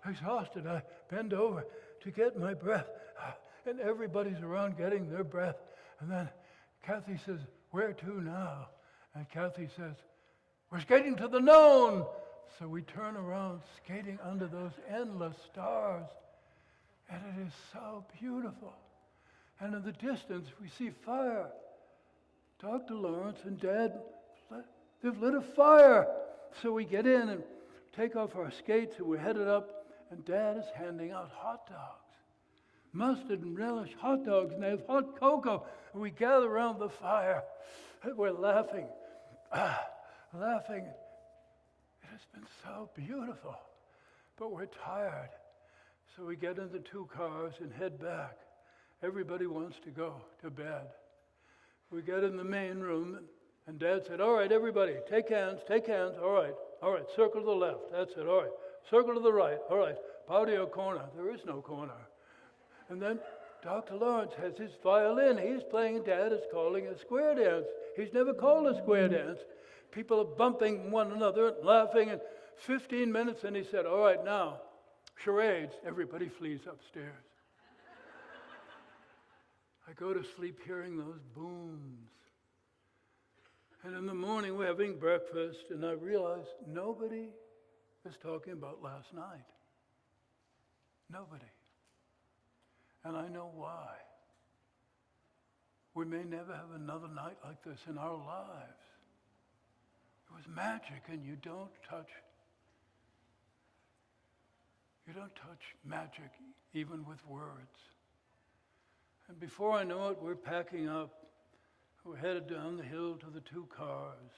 exhausted, I bend over to get my breath, and everybody's around getting their breath. And then Kathy says, "Where to now?" And Kathy says, "We're skating to the known." So we turn around, skating under those endless stars. And it is so beautiful. And in the distance, we see fire. Dr. Lawrence and Dad, they've lit a fire. So we get in and take off our skates, and we're headed up, and Dad is handing out hot dogs. Mustard and relish hot dogs, and they have hot cocoa. And we gather around the fire, and we're laughing, laughing. It has been so beautiful, but we're tired. So we get into 2 cars and head back. Everybody wants to go to bed. We get in the main room, and Dad said, "All right, everybody, take hands, all right, circle to the left, that's it, all right, circle to the right, all right, bow to your corner." There is no corner. And then Dr. Lawrence has his violin. He's playing, Dad is calling a square dance. He's never called a square dance. People are bumping one another and laughing, and 15 minutes, and he said, "All right, now, charades." Everybody flees upstairs. I go to sleep hearing those booms. And in the morning, we're having breakfast, and I realize nobody is talking about last night. Nobody. And I know why. We may never have another night like this in our lives. It was magic, and you don't touch magic even with words. And before I know it, we're packing up. We're headed down the hill to the 2 cars.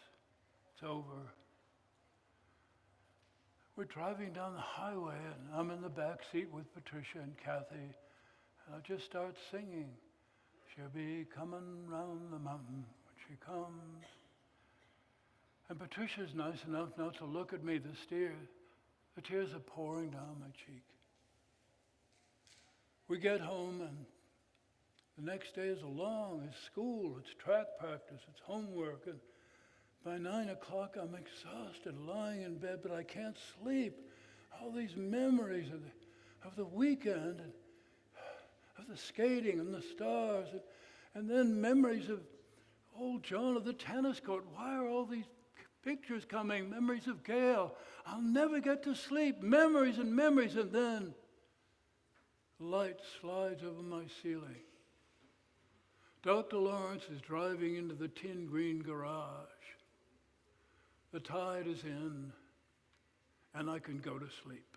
It's over. We're driving down the highway, and I'm in the back seat with Patricia and Kathy. And I just start singing. "She'll be coming round the mountain when she comes." And Patricia's nice enough not to look at me. The tears are pouring down my cheek. We get home, and the next day is long. It's school, it's track practice, it's homework. And by 9 o'clock, I'm exhausted, lying in bed, but I can't sleep. All these memories of the weekend, and of the skating and the stars, and then memories of old John of the tennis court. Why are all these pictures coming? Memories of Gail. I'll never get to sleep. Memories and memories, and then light slides over my ceiling. Dr. Lawrence is driving into the tin green garage. The tide is in, and I can go to sleep.